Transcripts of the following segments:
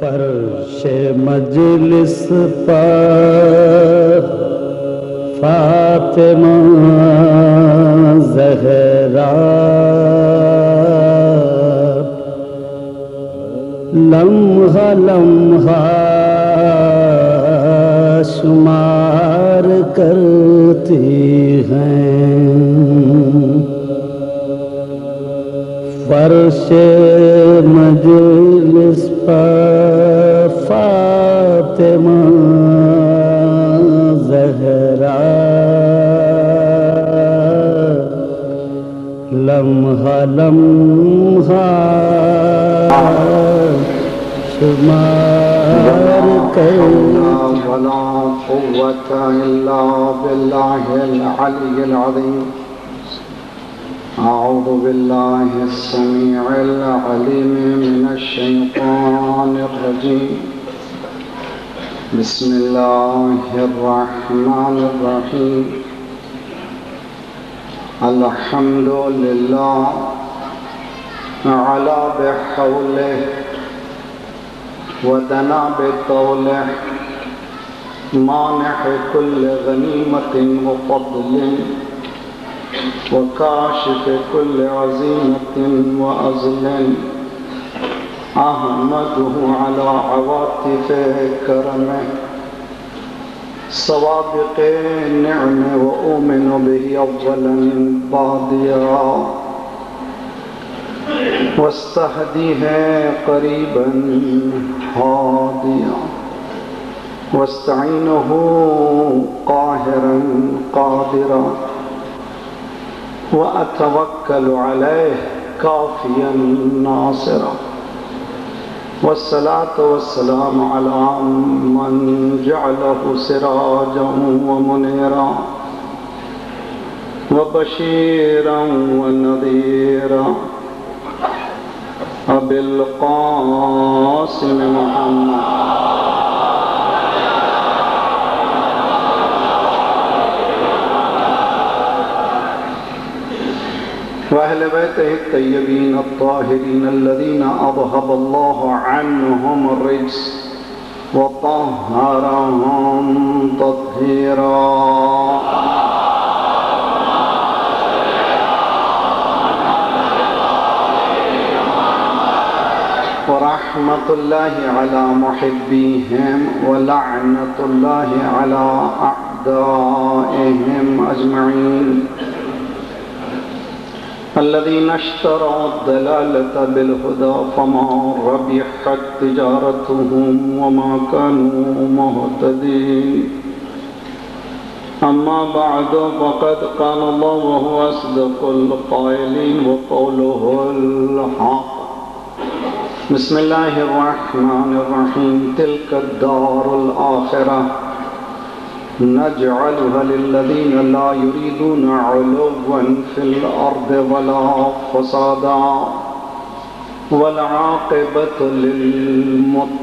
فرش مجلس پر فاطمہ زہرا لمحہ لمحہ شمار کرتی ہیں، فرش مجلس پر فاطمہ زہرا لمحہ لمحہ شمار کرتی ولا قوة إلا بالله العلي العظيم. أعوذ بالله السميع العليم من الشيطان الرجيم. بسم الله الرحمن الرحيم. الحمد لله على بحوله ودنا بطوله مانح كل غنيمة وفضل وكاشف كل عزيمة وأزل. أحمده على عواطف كرمه سوابق نعمه وأؤمن به أولا باديا واستهديه قريبا هاديا واستعينه قاهرا قادرا وأتوكل عليه كافيا ناصرا. والصلاة والسلام على من جعله سراجا ومنيرا وبشيرا ونذيرا أبي القاسم محمد وأهل بيته الطيبين الطاهرين الذين أذهب الله عنهم الرجس وطهرهم تطهيرا. ورحمة الله على محبيهم ولعنة الله على أعدائهم أجمعين الذين اشتروا الضلالة بالهدى فما ربحت تجارتهم وما كانوا مهتدين. أما بعد فقد قال الله وهو أصدق القائلين وقوله الحق. بسم الله الرحمن الرحيم. تلك الدار الآخرة نجعلها للذين لا يريدون علوا في الأرض ولا فسادا والعاقبة للمتقين.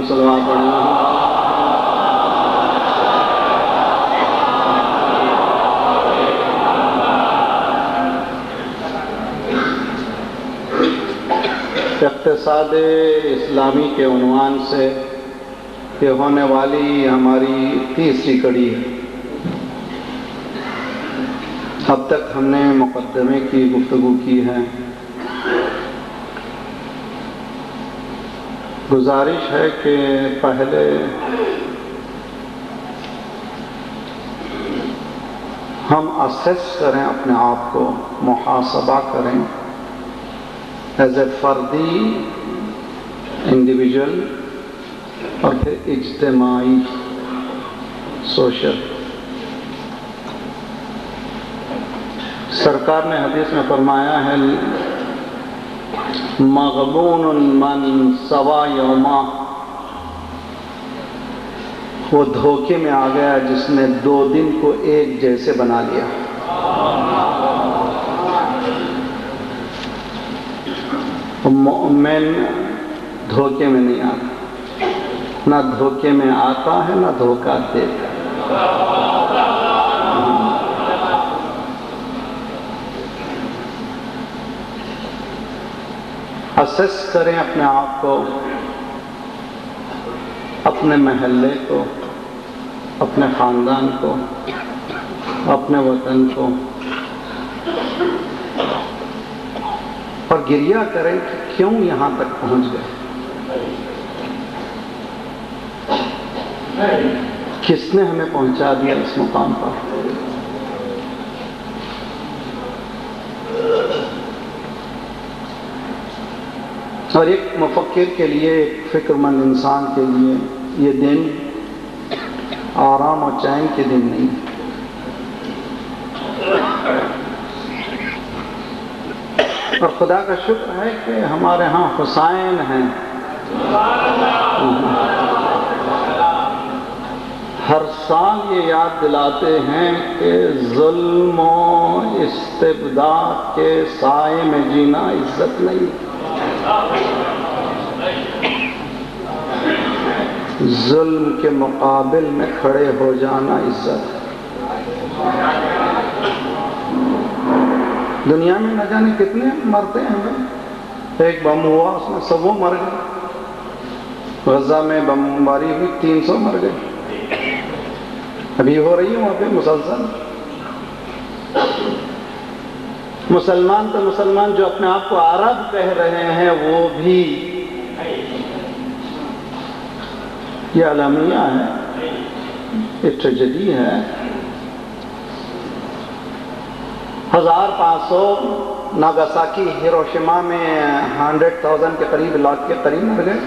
صلوات الله. اقتصاد اسلامی کے عنوان سے یہ ہونے والی ہماری تیسری کڑی ہے. اب تک ہم نے مقدمے کی گفتگو کی ہے. گزارش ہے کہ پہلے ہم اسیس کریں، اپنے آپ کو محاسبہ کریں ایز اے فردی انڈیویجول اور پھر اجتماعی سوشل. سرکار نے حدیث میں فرمایا ہے مغبون من سوا یوما، وہ دھوکے میں آ گیا جس نے 2 دن کو ایک جیسے بنا لیا. مومن دھوکے میں نہیں آتا، نہ دھوکے میں آتا ہے نہ دھوکہ دیتا ہے. اسیس کریں اپنے آپ کو، اپنے محلے کو، اپنے خاندان کو، اپنے وطن کو، اور گریہ کریں کہ کیوں یہاں تک پہنچ گئے، کس نے ہمیں پہنچا دیا اس مقام پر۔ اور ایک مفکر کے لیے، ایک فکر مند انسان کے لیے یہ دن آرام اور چین کے دن نہیں۔ اور خدا کا شکر ہے کہ ہمارے ہاں حسین ہیں، ہر سال یہ یاد دلاتے ہیں کہ ظلم و استبداد کے سائے میں جینا عزت نہیں، ظلم کے مقابل میں کھڑے ہو جانا عزت۔ دنیا میں نہ جانے کتنے مرتے ہیں، ایک بم ہوا اس میں 100 مر گئے، غزہ میں بمباری ہوئی 300 مر گئے، ابھی ہو رہی ہے وہاں پہ مسلسل۔ مسلمان تو مسلمان جو اپنے آپ کو عرب کہہ رہے ہیں وہ بھی یہ اعلامیہ ہے، یہ ٹریجڈی ہے۔ 1500 ناگاساکی ہیروشیما میں 100,000 کے قریب، لاکھ کے قریب مر گئے۔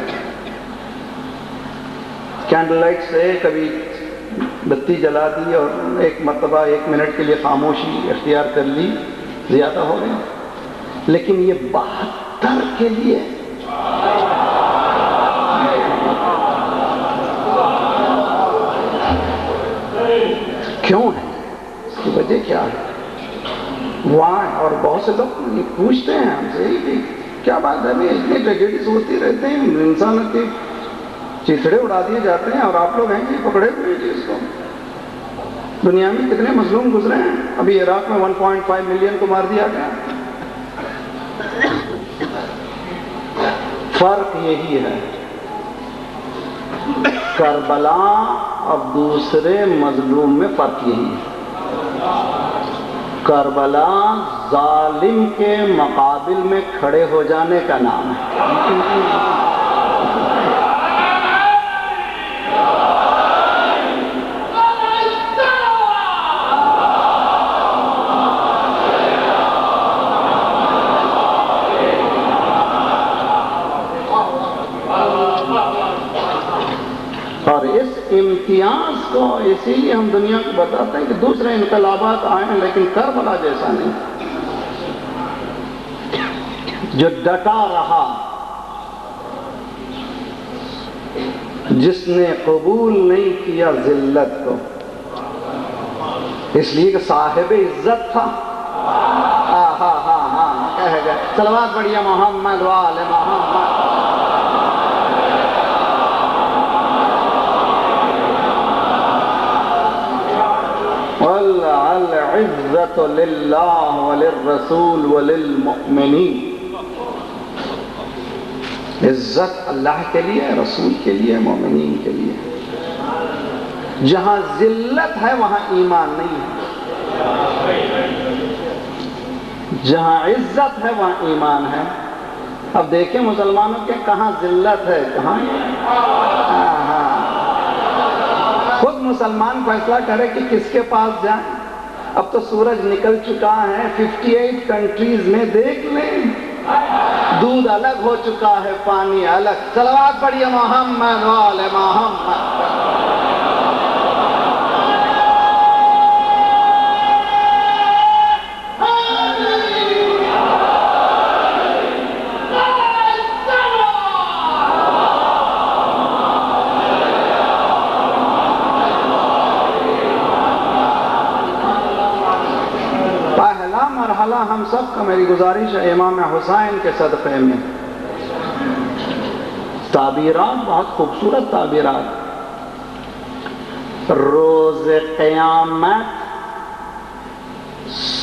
کینڈل لائٹ سے کبھی بتی جلا دی اور ایک مرتبہ 1 منٹ کے لیے خاموشی اختیار کر لی، زیادہ ہو گئے۔ لیکن یہ 72 کے لیے کیوں ہے؟ اس کی وجہ کیا ہے؟ وہاں اور بہت سے لوگ پوچھتے ہیں ہم سے کہ کیا بات ہے، اتنی ٹریجڈیز ہوتی رہتے ہیں، انسان کے چیتڑے اڑا دیے جاتے ہیں اور آپ لوگ ہیں کہ پکڑے ہوئے چیز کو۔ دنیا میں کتنے مظلوم گزرے ہیں، ابھی عراق میں 1.5 ملین کو مار دیا گیا۔ فرق یہی ہے، کربلا اور دوسرے مظلوم میں فرق یہی ہے، کربلا ظالم کے مقابل میں کھڑے ہو جانے کا نام ہے۔ اور اس امتیاز کو اسی لیے ہم دنیا کو بتاتے ہیں کہ دوسرے انقلابات آئے ہیں لیکن کربلا جیسا نہیں، جو ڈٹا رہا، جس نے قبول نہیں کیا ذلت کو، اس لیے کہ صاحب عزت تھا۔ کہہ گئے صلوات پڑھیے محمد وآل محمد۔ العزت للہ وللرسول وللمؤمنین، عزت اللہ کے لیے، رسول کے لیے، مومنین کے لیے۔ جہاں ذلت ہے وہاں ایمان نہیں ہے، جہاں عزت ہے وہاں ایمان ہے۔ اب دیکھیں مسلمانوں کے کہاں ذلت ہے، کہاں خود مسلمان فیصلہ کرے کہ کس کے پاس جائیں۔ اب تو سورج نکل چکا ہے 58 کنٹریز میں، دیکھ لیں دودھ الگ ہو چکا ہے، پانی الگ۔ صلوات پڑھیے محمد وآل محمد۔ مرحلہ ہم سب کا، میری گزارش ہے امام حسین کے صدقے میں، تعبیرات بہت خوبصورت تعبیرات۔ روز قیامت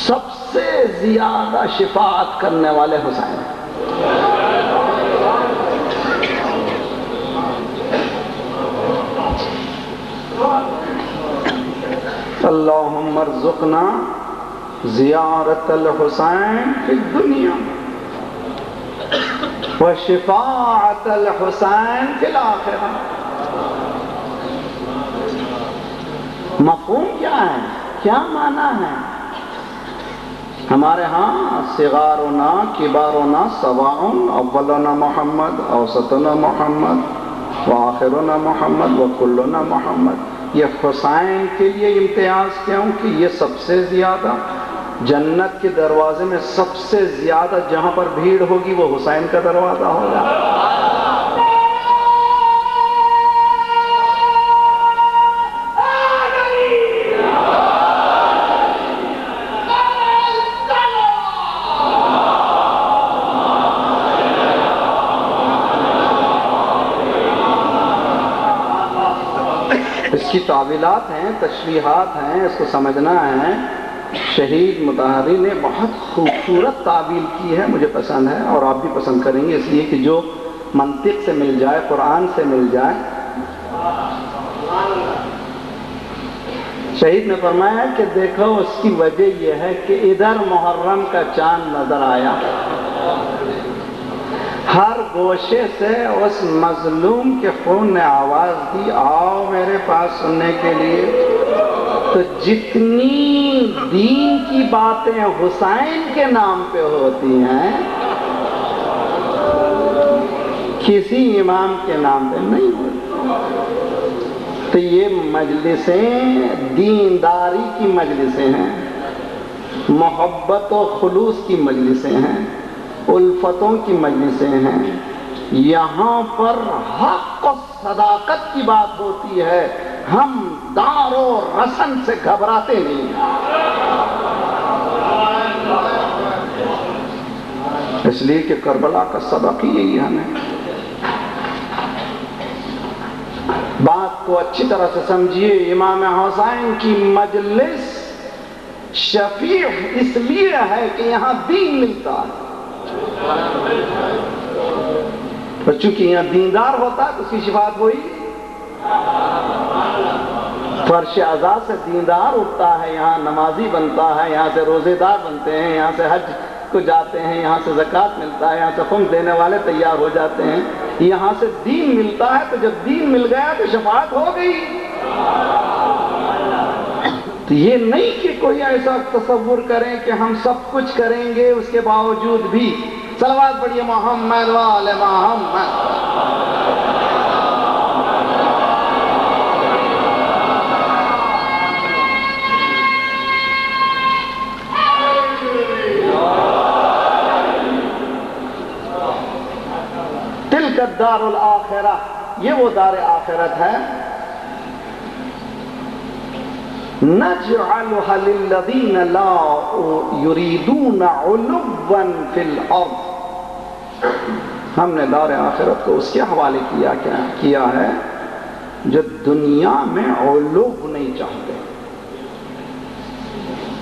سب سے زیادہ شفاعت کرنے والے حسین، اللہم ارزقنا زیارت الحسین فی الدنیا وشفاعت الحسین فی الآخرہ. مفہوم کیا ہے؟ کیا معنی ہے؟ ہمارے ہاں صغارنا کبارنا سواء، اولنا محمد، اوسطنا محمد، وآخرنا محمد، وکلنا محمد. یہ حسین کے لیے امتیاز کیوں کہ یہ سب سے زیادہ جنت کے دروازے میں سب سے زیادہ جہاں پر بھیڑ ہوگی وہ حسین کا دروازہ ہوگا. اس کی تعویلات ہیں، تشریحات ہیں، اس کو سمجھنا ہے. شہید مطہری نے بہت خوبصورت تعویل کی ہے، مجھے پسند ہے اور آپ بھی پسند کریں گے، اس لیے کہ جو منطق سے مل جائے، قرآن سے مل جائے. شہید نے فرمایا کہ دیکھو اس کی وجہ یہ ہے کہ ادھر محرم کا چاند نظر آیا، ہر گوشے سے اس مظلوم کے خون نے آواز دی آؤ میرے پاس سننے کے لیے. تو جتنی دین کی باتیں حسین کے نام پہ ہوتی ہیں کسی امام کے نام پہ نہیں ہوتی. تو یہ مجلسیں دینداری کی مجلسیں ہیں، محبت و خلوص کی مجلسیں ہیں، الفتوں کی مجلسیں ہیں. یہاں پر حق و صداقت کی بات ہوتی ہے، ہم دار و رسن سے گھبراتے نہیں. اس لیے کہ کربلا کا سبق ہی یہی ہمیں. بات کو اچھی طرح سے سمجھیے. امام حسین کی مجلس شفیع اس لیے ہے کہ یہاں دین ملتا ہے، اور چونکہ یہاں دیندار ہوتا ہے تو اس کی شفاعت ہوئی. فرش عزا سے دیندار اٹھتا ہے، یہاں نمازی بنتا ہے، یہاں سے روزے دار بنتے ہیں، یہاں سے حج کو جاتے ہیں، یہاں سے زکوٰۃ ملتا ہے، یہاں سے خمس دینے والے تیار ہو جاتے ہیں، یہاں سے دین ملتا ہے. تو جب دین مل گیا تو شفاعت ہو گئی. تو یہ نہیں کہ کوئی ایسا تصور کریں کہ ہم سب کچھ کریں گے اس کے باوجود بھی. صلوات پڑھیے محمد وآل محمد. تلک الدار الآخرہ، یہ وہ دار آخرت ہے. نجعلها للذین لا یریدون علوا فی الارض. ہم نے دار آخرت کو اس کے حوالے کیا ہے جو دنیا میں علو نہیں چاہتے.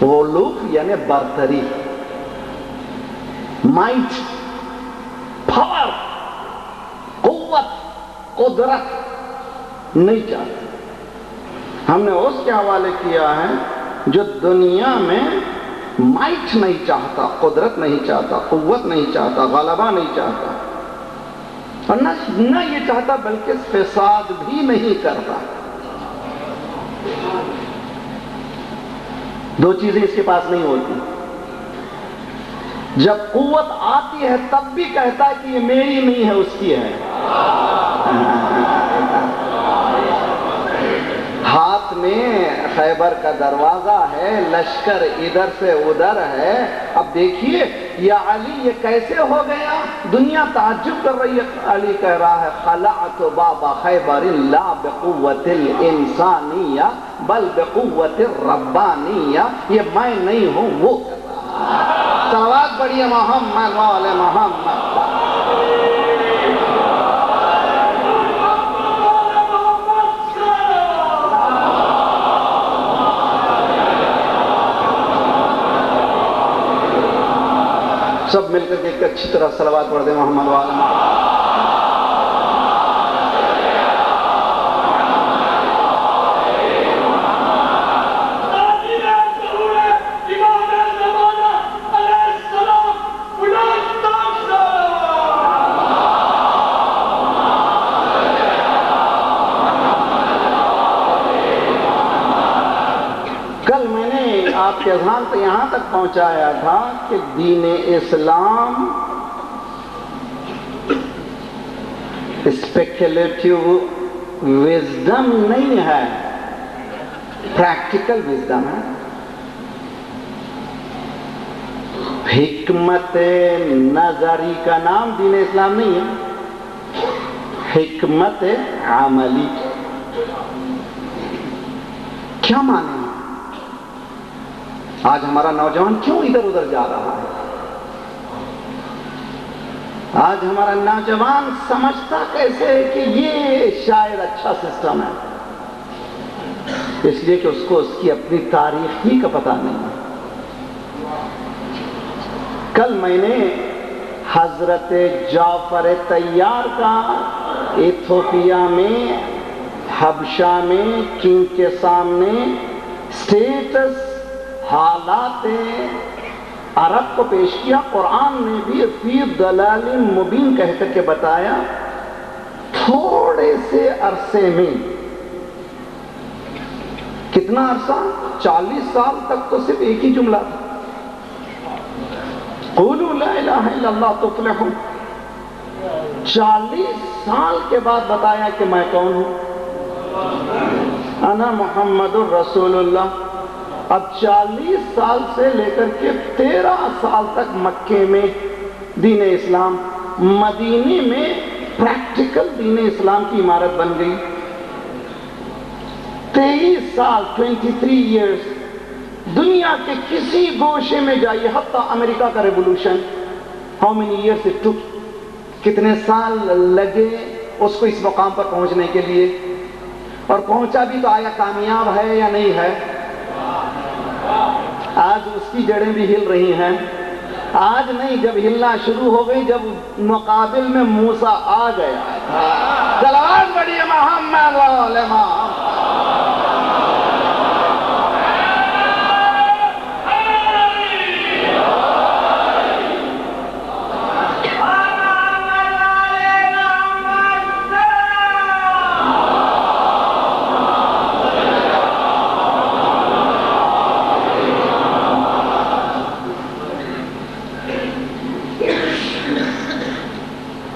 علو یعنی برتری، مائٹ، پاور، قوت، قدرت نہیں چاہتے. ہم نے اس کے حوالے کیا ہے جو دنیا میں مائٹ نہیں چاہتا، قدرت نہیں چاہتا، قوت نہیں چاہتا، غلبہ نہیں چاہتا، اور نہ یہ چاہتا بلکہ فساد بھی نہیں کرتا. دو چیزیں اس کے پاس نہیں ہوتی. جب قوت آتی ہے تب بھی کہتا ہے کہ یہ میری نہیں ہے، اس کی ہے. ہاتھ میں خیبر کا دروازہ ہے، لشکر ادھر سے ادھر ہے. اب دیکھیے یا علی یہ کیسے ہو گیا؟ دنیا تعجب کر رہی ہے. علی کہہ رہا ہے خلعت باب خیبر لا بقوت الانسانیہ بل بقوت الربانیہ. یہ میں نہیں ہوں، وہ. صلوات پڑھیے محمد وآل محمد. سب مل کر کے ایک اچھی طرح صلوات پڑھ دیں محمد وآل محمد. کے اذہان تو یہاں تک پہنچایا تھا کہ دین اسلام اسپیکولیٹو وزڈم نہیں ہے، پریکٹیکل وزڈم ہے. حکمت نظری کا نام دین اسلام نہیں ہے، حکمت عملی. کیا مانے آج ہمارا نوجوان کیوں ادھر ادھر جا رہا ہے؟ آج ہمارا نوجوان سمجھتا کیسے ہے کہ یہ شاید اچھا سسٹم ہے؟ اس لیے کہ اس کو اس کی اپنی تاریخ ہی کا پتہ نہیں ہے. کل میں نے حضرت جعفر طیار کا ایتھوپیا میں حبشہ میں کنگ کے سامنے سٹیٹس حالات عرب کو پیش کیا. قرآن نے بھی فی ضلال مبین کہہ کر کے بتایا. تھوڑے سے عرصے میں، کتنا عرصہ؟ 40 سال تک تو صرف ایک ہی جملہ تھا، قولوا لا الہ الا اللہ تفلحوا. 40 سال کے بعد بتایا کہ میں کون ہوں، انا محمد الرسول اللہ. اب 40 سال سے لے کر کے 13 سال تک مکے میں دین اسلام، مدینے میں پریکٹیکل دین اسلام کی عمارت بن گئی. 23 سال 23 ایئرز دنیا کے کسی گوشے میں جائیے، حتیٰ امریکہ کا revolution, how many years it took, کتنے سال لگے اس کو اس مقام پر پہنچنے کے لیے، اور پہنچا بھی تو آیا کامیاب ہے یا نہیں ہے؟ آج اس کی جڑیں بھی ہل رہی ہیں. آج نہیں، جب ہلنا شروع ہو گئی، جب مقابل میں موسیٰ آ گیا. صلوات پڑھیے محمد وعلی محمد.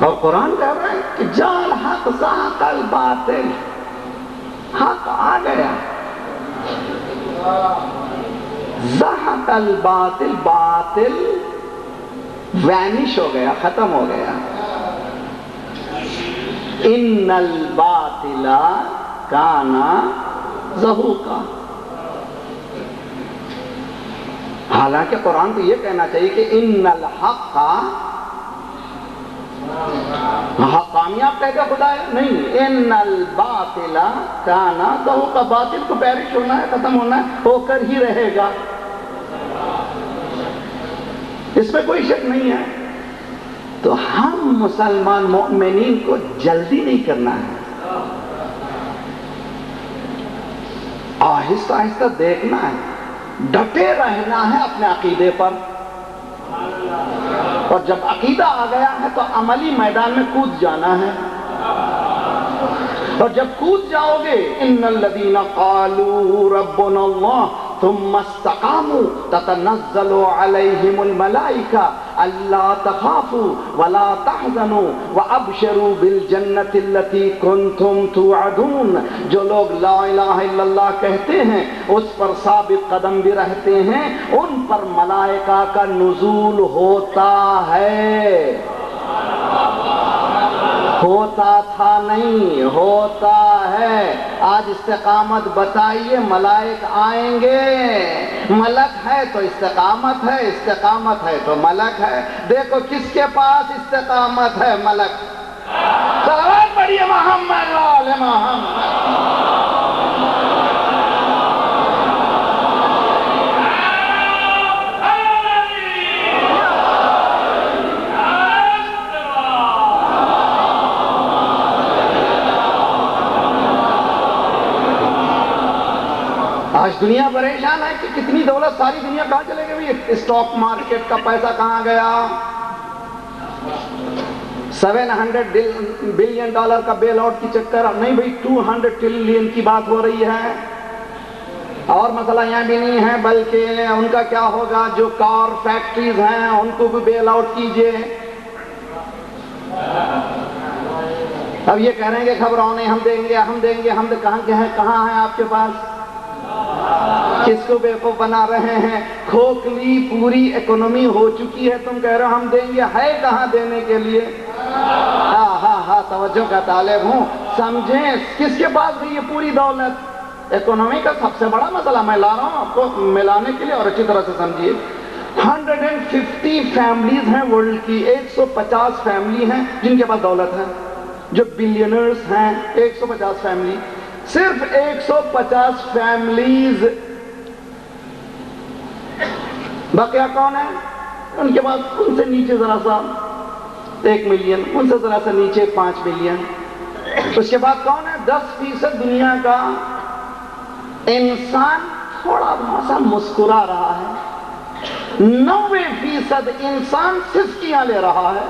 اور قرآن کہہ رہا ہے کہ جال حق زاق الباطل، حق آ گیا، زاق الباطل، باطل وینش ہو گیا، ختم ہو گیا. ان الباطل کان زہوقا. حالانکہ قرآن کو یہ کہنا چاہیے کہ ان الحق، کامیاب کہہ کے خدا ہے نہیں، ان الباطل کان زہوقا. باطل کو پیرش ہونا ہے، ختم ہونا ہے، ہو کر ہی رہے گا، اس میں کوئی شک نہیں ہے. تو ہم مسلمان مومنین کو جلدی نہیں کرنا ہے، آہستہ آہستہ دیکھنا ہے، ڈٹے رہنا ہے اپنے عقیدے پر. اور جب عقیدہ آ گیا ہے تو عملی میدان میں کود جانا ہے. اور جب کود جاؤ گے، ان الذین قالوا ربنا اللہ ثم استقاموا تتنزل علیہم الملائکہ الا تخافوا ولا تحزنوا وابشروا بالجنۃ التي کنتم توعدون. جو لوگ لا الہ الا اللہ کہتے ہیں، اس پر ثابت قدم بھی رہتے ہیں، ان پر ملائکہ کا نزول ہوتا ہے. ہوتا تھا نہیں، ہوتا ہے. آج استقامت بتائیے، ملائک آئیں گے. ملک ہے تو استقامت ہے، استقامت ہے تو ملک ہے. دیکھو کس کے پاس استقامت ہے؟ ملک. صلوات پڑھیے محمد وعلی محمد. آج دنیا پریشان ہے کہ کتنی دولت، ساری دنیا کہاں چلے گئی؟ اسٹاک مارکیٹ کا پیسہ کہاں گیا؟ $700 بلین کا بیل آؤٹ کی چکر. نہیں بھئی، 200 ٹریلین کی بات ہو رہی ہے. اور مسئلہ یہاں بھی نہیں ہے، بلکہ ان کا کیا ہوگا، جو کار فیکٹریز ہیں ان کو بھی بیل آؤٹ کیجئے۔ اب یہ کہہ رہے ہیں کہ خبروں نے ہم دیں گے ہم کہاں کے ہیں، کہاں ہیں آپ کے پاس؟ کس کو بیوقوف بنا رہے ہیں؟ کھوکھلی پوری اکانومی ہو چکی ہے، تم کہہ رہے ہو ہم دیں گے، ہے کہاں دینے کے لیے؟ ہاں توجہ کا طالب ہوں، سمجھیں کس کے پاس گئی یہ پوری دولت؟ اکانومی کا سب سے بڑا مسئلہ میں لا رہا ہوں آپ کو ملانے کے لیے، اور اچھی طرح سے سمجھیے۔ 150 فیملیز ہیں ورلڈ کی، 150 فیملی ہیں جن کے پاس دولت ہے، جو بلینئرز ہیں، 150 فیملی، صرف 150 فیملیز۔ بقیہ کون ہے؟ ان کے پاس ان سے نیچے ذرا سا 1 ملین، ان سے ذرا سا نیچے 5 ملین۔ اس کے بعد کون ہے؟ 10% دنیا کا انسان تھوڑا سا مسکرا رہا ہے، 90% انسان سسکیاں لے رہا ہے۔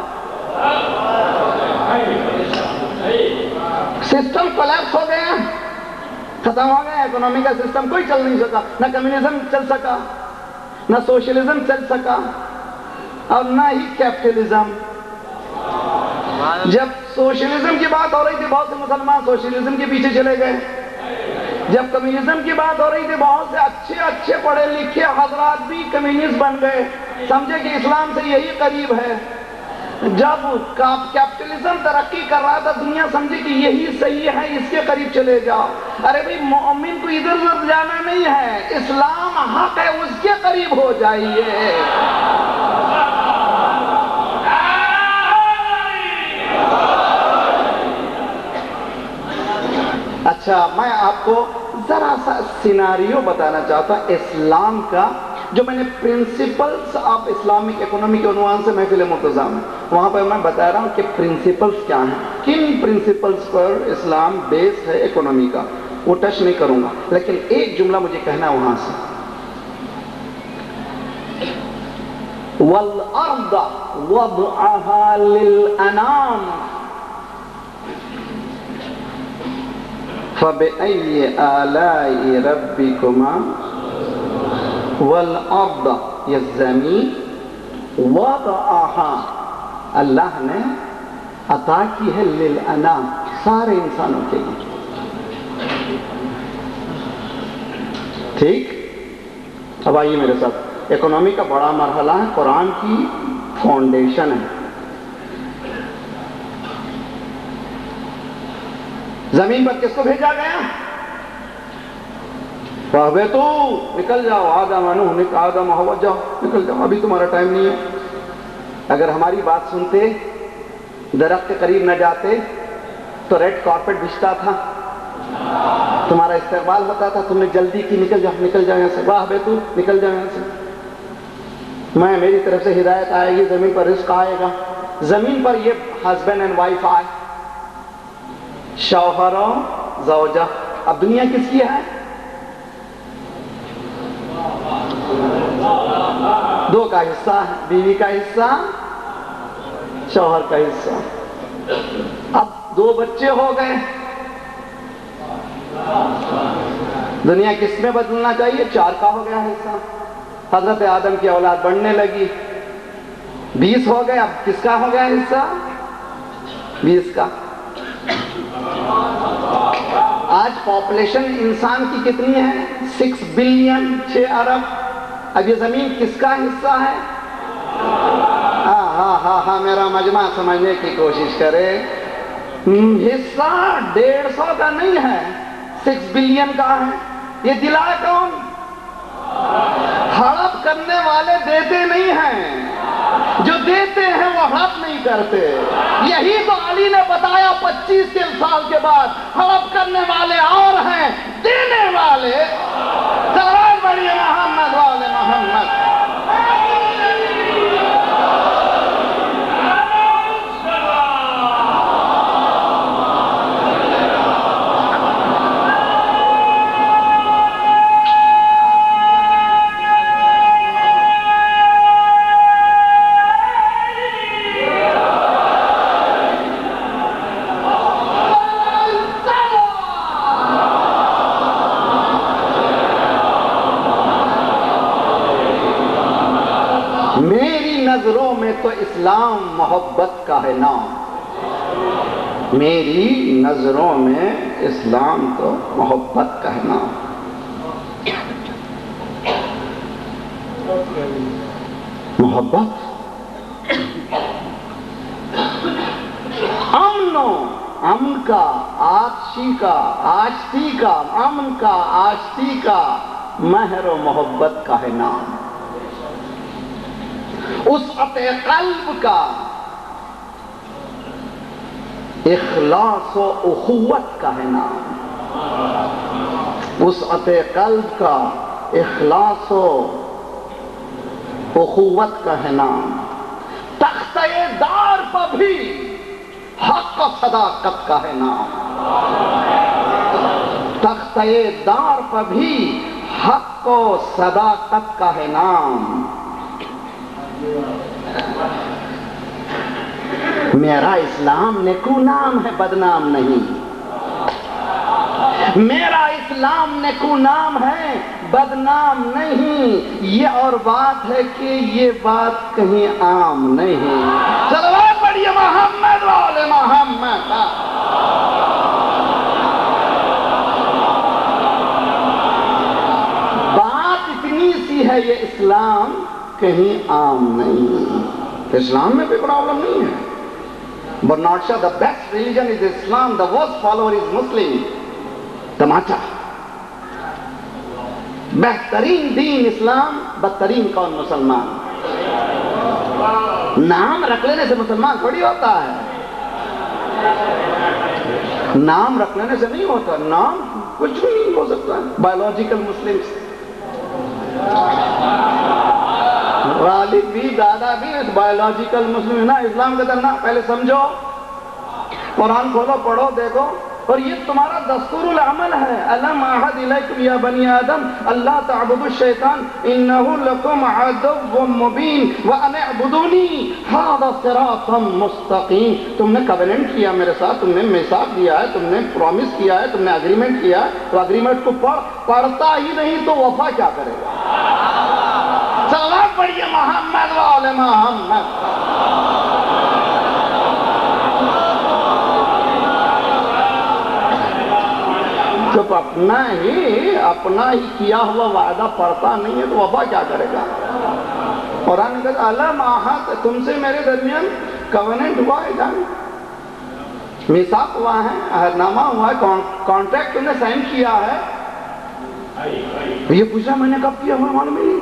سسٹم کولیپس ہو گیا، ختم ہو گیا، اکنامی کا سسٹم کوئی چل نہیں سکا، نہ کمیونزم چل سکا، نہ سوشلزم چل سکا، اور نہ ہی کیپٹلزم۔ جب سوشلزم کی بات ہو رہی تھی بہت سے مسلمان سوشلزم کے پیچھے چلے گئے، جب کمیونزم کی بات ہو رہی تھی بہت سے اچھے پڑھے لکھے حضرات بھی کمیونسٹ بن گئے، سمجھے کہ اسلام سے یہی قریب ہے۔ جب کیپٹلزم ترقی کر رہا تھا دنیا سمجھے کہ یہی صحیح ہے، اس کے قریب چلے جاؤ۔ ارے بھئی مومن کو ادھر ادھر جانا نہیں ہے، اسلام حق ہے، اس کے قریب ہو جائیے۔ اچھا، میں آپ کو ذرا سا سیناریو بتانا چاہتا ہوں اسلام کا، جو میں نے پرنسپلز آف اسلامک اکانومی کے عنوان سے محفل مرتضیٰ میں وہاں پر میں بتا رہا ہوں کہ پرنسپلز کیا ہیں، کن پرنسپلز پر اسلام بیس ہے اکانومی کا، وہ ٹچ نہیں کروں گا، لیکن ایک جملہ مجھے کہنا ہے وہاں سے، وَالْأَرْضَ وَضْعَهَا لِلْأَنَامِ فَبِأَيِّ آلَاءِ رَبِّكُمَا وَالْأَرْضَ، یہ زمین، وَضَعَهَا اللہ نے عطا کی ہے، لِلْأَنَامِ سارے انسانوں کے لیے۔ ٹھیک، اب آئیے میرے ساتھ، اکانومی کا بڑا مرحلہ ہے، قرآن کی فاؤنڈیشن ہے۔ زمین پر کس کو بھیجا گیا؟ فَاهْبِطُوا، نکل جاؤ، آدم حوا، جاؤ نکل جاؤ، ابھی تمہارا ٹائم نہیں ہے۔ اگر ہماری بات سنتے، درخت کے قریب نہ جاتے تو ریڈ کارپٹ بچھتا تھا، تمہارا استقبال ہوتا تھا، تم نے جلدی کی، نکل جاؤ یہاں سے، فَاهْبِطُوا، نکل جاؤ یہاں سے، میری طرف سے ہدایت آئے گی، زمین پر رزق آئے گا۔ زمین پر یہ ہسبینڈ اینڈ وائف آئے، شوہر و زوجہ۔ اب دنیا کس کی ہے؟ دو کا حصہ ہے، بیوی کا حصہ، شوہر کا حصہ۔ اب 2 بچے ہو گئے، دنیا کس میں بدلنا چاہیے؟ 4 کا ہو گیا حصہ، حضرت آدم کی اولاد بڑھنے لگی، 20 ہو گئے، اب کس کا ہو گیا حصہ؟ 20 کا۔ آج پاپولیشن انسان کی کتنی ہے؟ 6 بلین، 6 ارب۔ اب یہ زمین کس کا حصہ ہے؟ ہاں میرا مجمع سمجھنے کی کوشش کرے، حصہ 150 کا نہیں ہے، 6 بلین کا ہے۔ یہ دلائے کون؟ ہڑپ کرنے والے دیتے نہیں ہیں، جو دیتے ہیں وہ ہڑپ نہیں کرتے۔ یہی تو علی نے بتایا 25 سال کے بعد، ہڑپ کرنے والے اور ہیں، دینے والے ذرائع بڑی محمد والے محمد۔ تو اسلام محبت کا ہے نام، میری نظروں میں اسلام تو محبت کا ہے نام۔ محبت امن کا، آتشی کا، آشتی کا، امن کا، آشتی کا، مہر و محبت کا ہے نام، وسعت قلب کا، اخلاص و اخوت کا ہے نام، وسعت قلب کا، اخلاص و اخوت کا ہے نام، تختہ دار پر بھی حق و صداقت کا ہے نام، تختہ دار پر بھی حق و صداقت کا ہے نام۔ میرا اسلام نیکو نام ہے، بدنام نہیں، میرا اسلام نیکو نام ہے، بدنام نہیں۔ یہ اور بات ہے کہ یہ بات کہیں عام نہیں۔ صلوات پڑھیے محمد والے محمد۔ بات اتنی سی ہے، یہ اسلام کہیں عام نہیں۔ اسلام میں کوئی پرابلم نہیں ہے۔ But not sure the best religion is Islam, the worst follower is Muslim. تماچا، بہترین دین اسلام، بدترین کون مسلمان۔ نام رکھ لینے سے مسلمان تھوڑی ہوتا ہے، نام رکھ لینے سے نہیں ہوتا، نام کچھ بھی نہیں ہو سکتا ہے۔ بایولوجیکل مسلم، والد بھی دادا بھی بایولوجیکل مسلم نا، اسلام کے اندر نا۔ پہلے سمجھو، قرآن کھولو، پڑھو، دیکھو، اور یہ تمہارا دستور العمل ہے۔ الم اعہد الیکم یا بنی آدم اللہ تعبدوا الشیطان انہ لکم عدو مبین وان اعبدونی ھذا صراط مستقیم۔ تم نے کویننٹ کیا میرے ساتھ، تم نے میثاق دیا ہے، تم نے پرومس کیا ہے، تم نے اگریمنٹ کیا ہے، تو اگریمنٹ کو پڑھتا ہی نہیں تو وفا کیا کرے گا؟ صلوات پڑھیے محمد وآل محمد۔ جب اپنا ہی کیا ہوا وعدہ پڑھتا نہیں ہے تو وفا کیا کرے گا؟ قرآن نے کہا الم اعہد، تم سے میرے درمیان کویننٹ ہوا ہے، جان میثاق ہوا ہے، عہد نامہ ہوا ہے، کانٹریکٹ تم نے سائن کیا ہے۔ یہ پوچھا میں نے کب کیا ہوا معلوم نہیں۔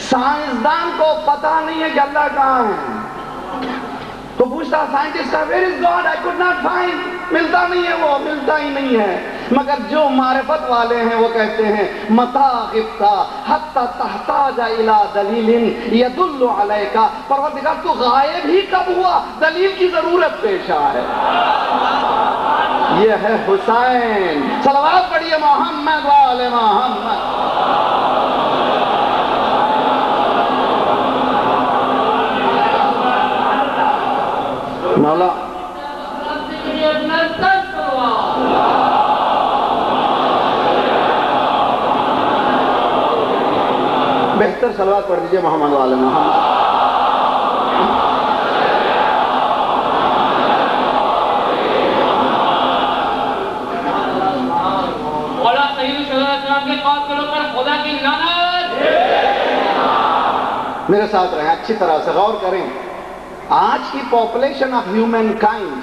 سائنسدان کو پتا نہیں ہے کہ اللہ کہاں ہے، تو پوچھتا سائنٹسٹ کا where is God, I could not find, ملتا نہیں ہے، وہ ملتا ہی نہیں ہے۔ مگر جو معرفت والے ہیں وہ کہتے ہیں متا غبت حتی تحتاج الی دلیل یدل علیک، پروردگار تو غائب ہی کب ہوا، دلیل کی ضرورت پیش آئے۔ یہ ہے حسین۔ صلوات پڑھیے محمد والے محمد۔ مولا بہتر صلوات پڑھ دیجئے محمد والے محمد۔ مولا سید صلی اللہ علیہ وسلم کے قاتلوں پر خدا کی لعنت۔ میرے ساتھ رہیں، اچھی طرح سے غور کریں۔ آج کی پاپولیشن آف ہیومن کائنڈ،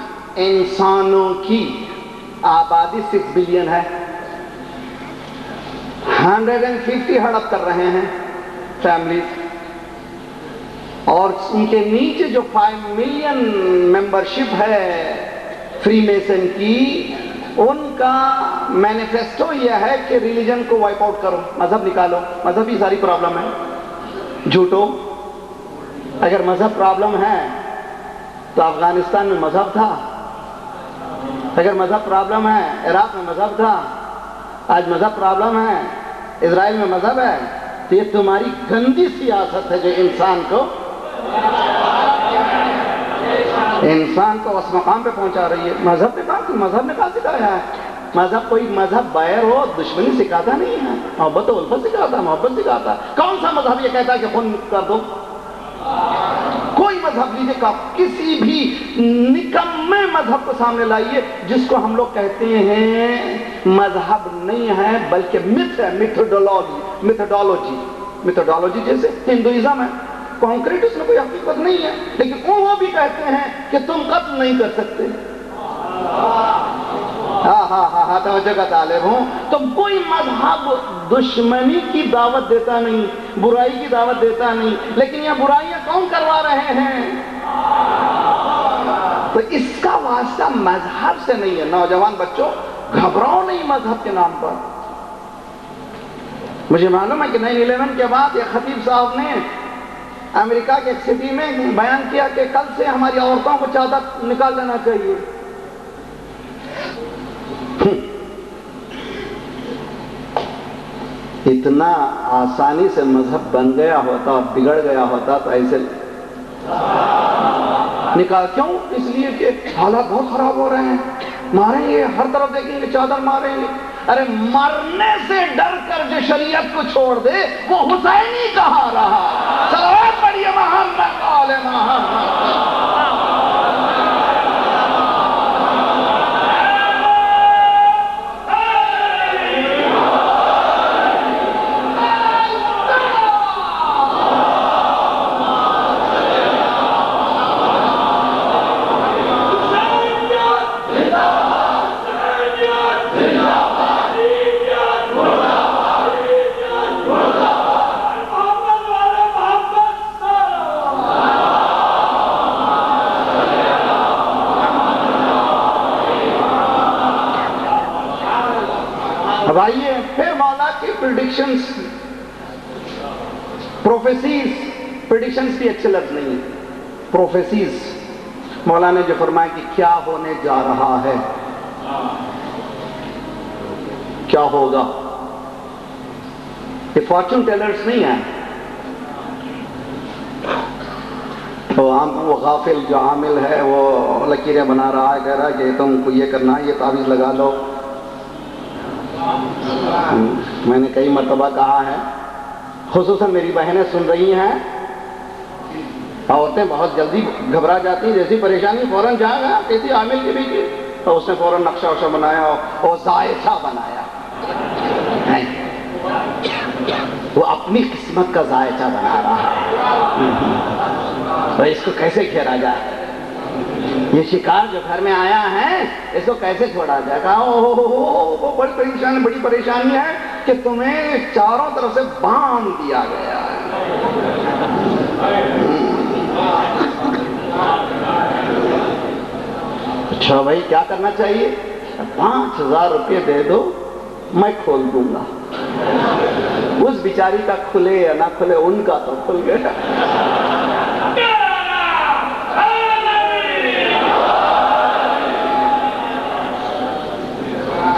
انسانوں کی آبادی 6 بلین ہے۔ 150 ہڑپ کر رہے ہیں فیملیز، اور ان کے نیچے جو 5 ملین ممبرشپ ہے فری میسن کی، ان کا مینیفیسٹو یہ ہے کہ ریلیجن کو وائپ آؤٹ کرو، مذہب نکالو۔ مذہب ہی ساری پرابلم ہے، جھوٹو۔ اگر مذہب پرابلم ہے تو افغانستان میں مذہب تھا، اگر مذہب پرابلم ہے عراق میں مذہب تھا، آج مذہب پرابلم ہے اسرائیل میں مذہب ہے۔ تو یہ تمہاری گندی سیاست ہے جو انسان کو اس مقام پہ پہنچا رہی ہے۔ مذہب نے کہا سکھایا ہے، مذہب کوئی مذہب بیر ہو دشمنی سکھاتا نہیں ہے، محبت و الفت سکھاتا، محبت سکھاتا۔ کون سا مذہب یہ کہتا ہے کہ خون کر دو؟ کوئی مذہب لیجیے، کسی بھی نکمے مذہب کو سامنے لائیے جس کو ہم لوگ کہتے ہیں مذہب نہیں ہے بلکہ مت ہے، میتھڈالوجی جیسے ہندوازم ہے، کانکریٹ اس میں کوئی حقیقت نہیں ہے، لیکن وہ بھی کہتے ہیں کہ تم قتل نہیں کر سکتے۔ ہاں توجہ کا طالب ہوں۔ تو کوئی مذہب دشمنی کی دعوت دیتا نہیں، برائی کی دعوت دیتا نہیں، لیکن یہ برائیاں کون کروا رہے ہیں؟ تو اس کا واسطہ مذہب سے نہیں ہے۔ نوجوان بچوں گھبراؤ نہیں مذہب کے نام پر۔ مجھے معلوم ہے کہ 9/11 کے بعد ایک خطیب صاحب نے امریکہ کے ایک سٹی میں بیان کیا کہ کل سے ہماری عورتوں کو چادر نکال لینا چاہیے۔ اتنا آسانی سے مذہب بن گیا ہوتا اور بگڑ گیا ہوتا تو ایسے نکال کیوں؟ اس لیے کہ حالات بہت خراب ہو رہے ہیں، ماریں گے، ہر طرف دیکھیں گے چادر ماریں گے۔ ارے مرنے سے ڈر کر جو شریعت کو چھوڑ دے وہ حسینی کہاں رہا؟ صلوات پڑھیے محمد آل محمد۔ اب آئیے پھر مولا کی پریڈکشنز، پریڈکشنز بھی اچھے لفظ نہیں ہیں، پروفیسیز۔ مولا نے جو فرمایا کہ کیا ہونے جا رہا ہے، کیا ہوگا، یہ فارچون ٹیلرز نہیں ہیں، وہ غافل جو عامل ہے وہ لکیریں بنا رہا ہے، کہہ رہا ہے کہ تم کو یہ کرنا ہے، یہ تعویذ لگا لو۔ میں نے کئی مرتبہ کہا ہے، خصوصاً میری بہنیں سن رہی ہیں، عورتیں بہت جلدی گھبرا جاتی ہیں، جیسی پریشانی فوراً جائے گا کسی عامل کے بھی کی تو اس نے فوراً نقشہ وشہ بنایا اور ذائقہ بنایا، وہ اپنی قسمت کا ذائقہ بنا رہا ہے، تو اس کو کیسے گھیرا جائے؟ یہ شکار جو گھر میں آیا ہے اس کو کیسے چھوڑا جائے؟ کہا وہ بڑی پریشانی ہے کہ تمہیں چاروں طرف سے باندھ دیا گیا ہے۔ اچھا بھائی کیا کرنا چاہیے؟ 5000 روپے دے دو میں کھول دوں گا۔ اس بیچاری کا کھلے یا نہ کھلے، ان کا تو کھل گیا۔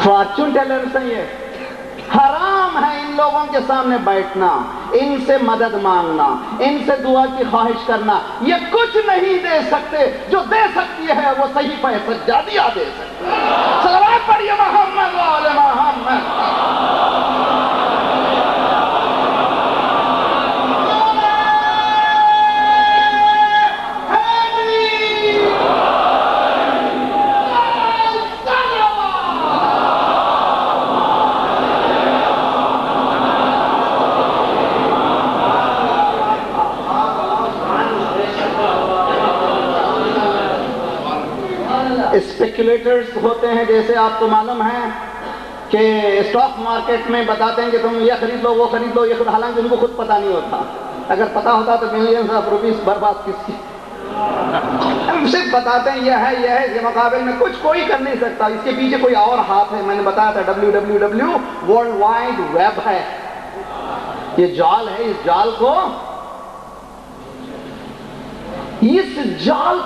فارچون ٹیلرز ہیں، یہ حرام ہے ان لوگوں کے سامنے بیٹھنا، ان سے مدد مانگنا، ان سے دعا کی خواہش کرنا۔ یہ کچھ نہیں دے سکتے، جو دے سکتی ہے وہ صحیفہ سجادیہ دے سکتی ہے۔ صلوات پڑھیے محمد وآل محمد۔ اسپیکولیٹرز ہوتے ہیں، جیسے آپ کو معلوم ہے کہ اسٹاک مارکیٹ میں بتاتے ہیں کہ تم یہ خرید لو وہ خرید لو، یہ خود، حالانکہ ان کو خود پتہ نہیں ہوتا۔ اگر پتہ ہوتا تو ملینز آف روپیز برباد کس کی؟ صرف بتاتے ہیں یہ ہے، اس کے مقابل میں کچھ کوئی کر نہیں سکتا، اس کے پیچھے کوئی اور ہاتھ ہے۔ میں نے بتایا تھا www ورلڈ وائڈ ویب ہے، یہ جال ہے، اس جال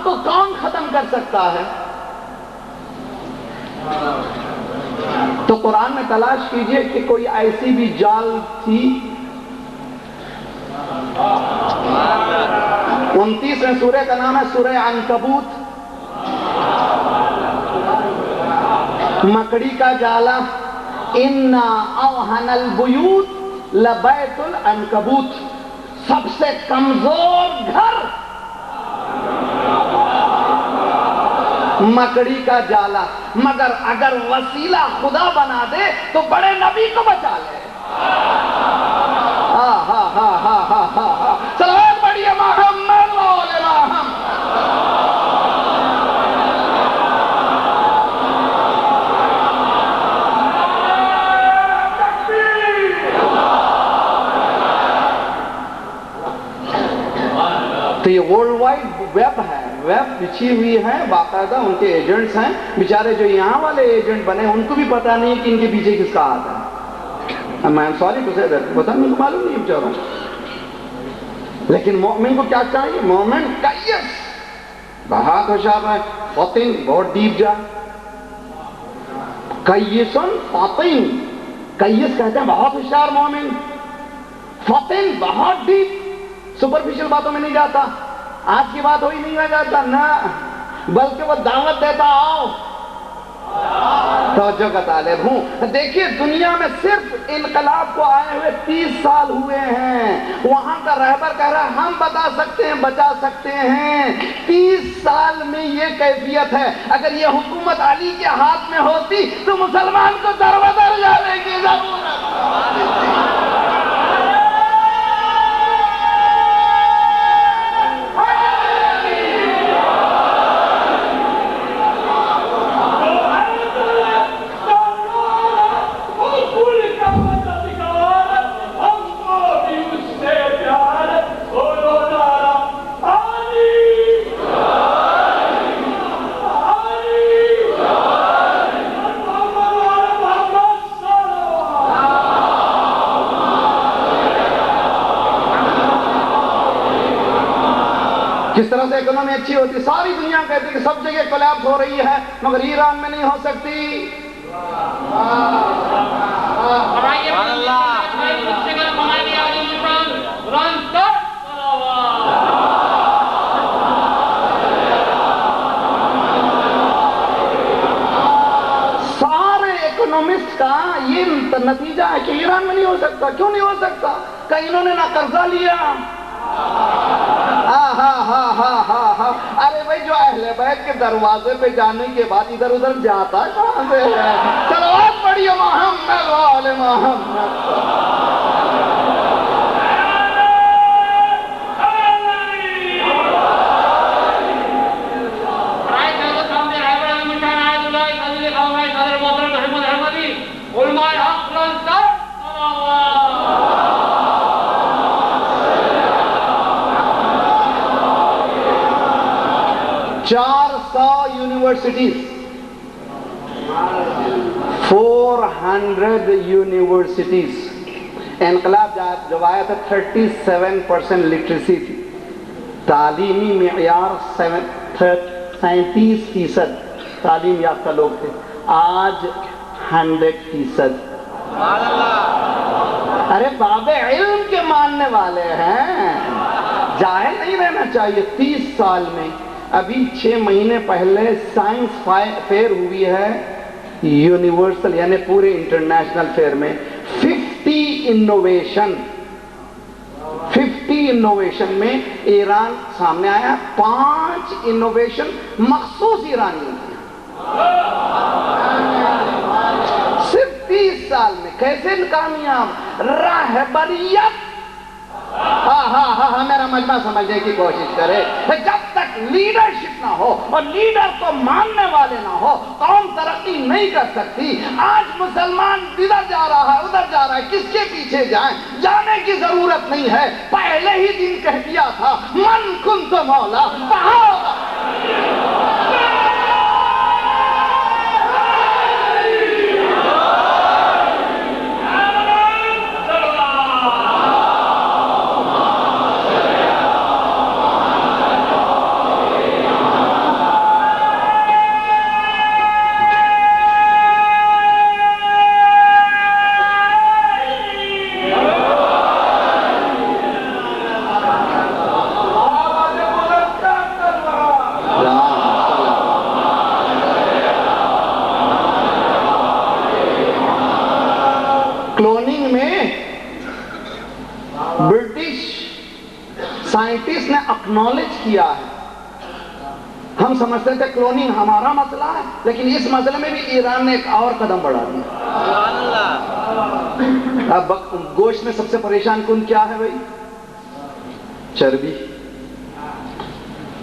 کو کون ختم کر سکتا ہے؟ تو قرآن میں تلاش کیجئے کہ کوئی ایسی بھی جال تھی۔ 29ویں سورہ کا نام ہے سورہ عنکبوت۔ مکڑی کا جالا، اِنَّا أَوْهَنَ الْبُيُوتِ لَبَيْتُ الْعَنْكَبُوتِ، سب سے کمزور گھر مکڑی کا جالا، مگر اگر وسیلہ خدا بنا دے تو بڑے نبی کو بچا لے۔ صلوات پڑھیے محمد و آل محمد۔ تو یہ ورلڈ وائڈ ویب ہے، ویب بچھی ہوئی ہے، باقاعدہ ان کے ایجنٹس ہیں، بیچارے جو یہاں والے ایجنٹ بنے ان کو بھی پتہ نہیں کہ ان کے پیچھے کس کا ہاتھ ہے۔ میں سوری ٹو سے دیٹ، پتہ نہیں کو معلوم نہیں بیچاروں۔ لیکن مومن کو کیا چاہیے؟ مومن قیس، بہت ہوشیار ہے، فطن بہت ڈیپ جا، قیسن فطن، قیس کہتے ہیں بہت ہوشیار مومن، فطن بہت ڈیپ، سپرفیشل باتوں میں نہیں جاتا، آج کی بات ہوئی نہیں جاتا نہ، بلکہ وہ دعوت دیتا آؤ، توجہ کا طالب ہوں۔ دیکھیے دنیا میں صرف انقلاب کو آئے ہوئے 30 سال ہوئے ہیں، وہاں کا رہبر کہہ رہا ہے ہم بتا سکتے ہیں، بچا سکتے ہیں۔ 30 سال میں یہ کیفیت ہے، اگر یہ حکومت علی کے ہاتھ میں ہوتی تو مسلمان کو در بدر جانے کی ضرورت۔ کس طرح سے اکنومی اچھی ہوتی، ساری دنیا کہتی کہ سب جگہ کولیپس ہو رہی ہے مگر ایران میں نہیں ہو سکتی۔ سارے اکنومسٹ کا یہ نتیجہ ہے کہ ایران میں نہیں ہو سکتا۔ کیوں نہیں ہو سکتا؟ کہ انہوں نے نہ قرضہ لیا، ارے بھائی جو اہل بیت کے دروازے پہ جانے کے بعد ادھر ادھر جاتا کہاں سے ہے؟ صلوات پڑھیے محمد و آل محمد۔ Universities, 400 universities. انقلاب جب آیا تھا 37% لٹریسی تھی، تعلیمی معیار 37% تعلیم یافتہ لوگ تھے، آج 100%۔ ارے باب علم کے ماننے والے ہیں، جاہل نہیں رہنا چاہیے۔ 30 سال میں ابھی 6 مہینے پہلے سائنس فیئر ہوئی ہے یونیورسل، یعنی پورے انٹرنیشنل فیئر میں 50 انوویشن میں ایران سامنے آیا۔ 5 انوویشن مخصوص ایرانی ہیں، صرف 30 سال میں۔ کیسے کامیاب؟ راہبریت۔ میرا مجمع سمجھنے کی کوشش کرے، جب تک لیڈرشپ نہ ہو اور لیڈر کو ماننے والے نہ ہو قوم ترقی نہیں کر سکتی۔ آج مسلمان ادھر جا رہا ہے ادھر جا رہا ہے، کس کے پیچھے جائیں؟ جانے کی ضرورت نہیں ہے، پہلے ہی دن کہہ دیا تھا من کنت مولا سائنٹسٹ نے اکنالج کیا ہے. ہم سمجھتے تھے کلوننگ ہمارا مسئلہ ہے، لیکن اس مسئلے میں بھی ایران نے ایک اور قدم بڑھا دیا. اب گوشت میں سب سے پریشان کن کیا ہے بھائی؟ چربی.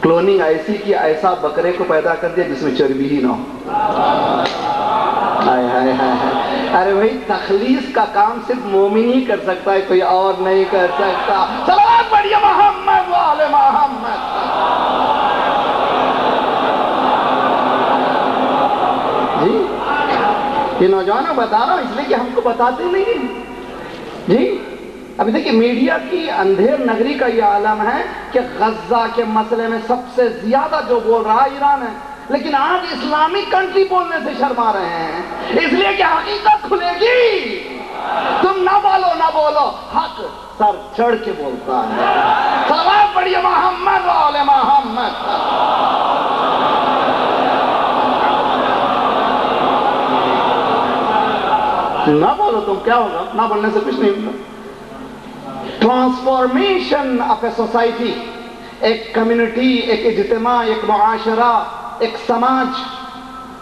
کلوننگ ایسی کہ ایسا بکرے کو پیدا کر دیا جس میں چربی ہی نہ ہو. ہائے ہائے ہائے. ارے بھائی تخلیص کا کام صرف مومن ہی کر سکتا ہے، کوئی اور نہیں کر سکتا. صلوات پڑھیے محمد وآل محمد. جی یہ نوجوانوں بتا رہا ہوں اس لیے کہ ہم کو بتاتے نہیں. جی ابھی دیکھیں میڈیا کی اندھیر نگری کا یہ عالم ہے کہ غزہ کے مسئلے میں سب سے زیادہ جو بول رہا ایران ہے، لیکن آج اسلامک کنٹری بولنے سے شرما رہے ہیں، اس لیے کہ حقیقت کھلے گی. تم نہ بولو حق سر چڑھ کے بولتا ہے. صلوات پڑھیے محمد وآل محمد. نہ بولو تم کیا ہوگا؟ نہ بولنے سے کچھ نہیں ہوگا. ٹرانسفارمیشن آف اے سوسائٹی، ایک کمیونٹی، ایک اجتماع، ایک معاشرہ، ایک سماج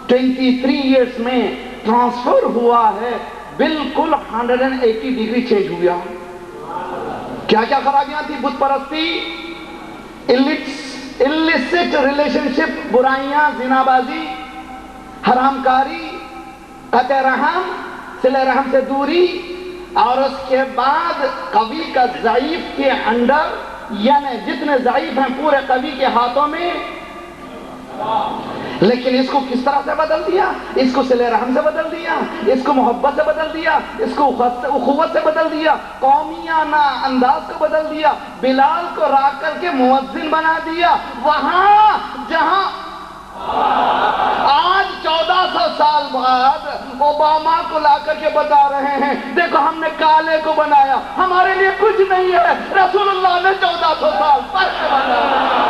23 ایئرس میں ٹرانسفر ہوا ہے. بالکل 180 ڈگری چینج ہوا. کیا کیا خرابیاں تھی؟ بت پرستی، illicit ریلیشن شپ، برائیاں، زنا بازی، حرام کاری، قطع رحم، صلہ رحم سے دوری، اور اس کے بعد قوی کا ضعیف کے انڈر، یعنی جتنے ضعیف ہیں پورے قوی کے ہاتھوں میں. لیکن اس کو کس طرح سے بدل دیا؟ اس کو صلہ رحم سے بدل دیا، اس کو محبت سے بدل دیا، اس کو اخوت سے بدل دیا، قومیانہ انداز کو بدل دیا. بلال کو راہ کر کے مؤذن بنا دیا. وہاں جہاں آج 1400 سال بعد اوباما کو لا کر کے بتا رہے ہیں دیکھو ہم نے کالے کو بنایا، ہمارے لیے کچھ نہیں ہے، رسول اللہ نے 1400 سال فرق بنایا.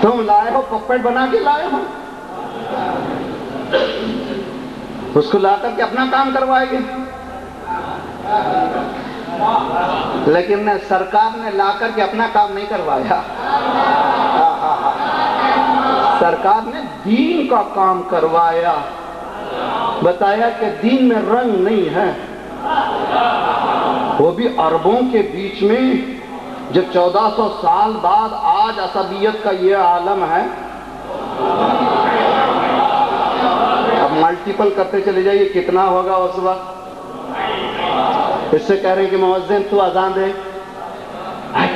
تم لائے ہو پپٹ بنا کے لائے ہو، اس کو لا کر کے اپنا کام کروائے گے. لیکن سرکار نے لا کر کے اپنا کام نہیں کروایا. سرکار نے دین کا کام کروایا. بتایا کہ دین میں رنگ نہیں ہے، وہ بھی عربوں کے بیچ میں. جب 1400 سال بعد آج عصبیت کا یہ عالم ہے، اب ملٹیپل کرتے چلے جائیے کتنا ہوگا اس وقت. اس سے کہہ رہے ہیں کہ مؤذن تو اذان دے.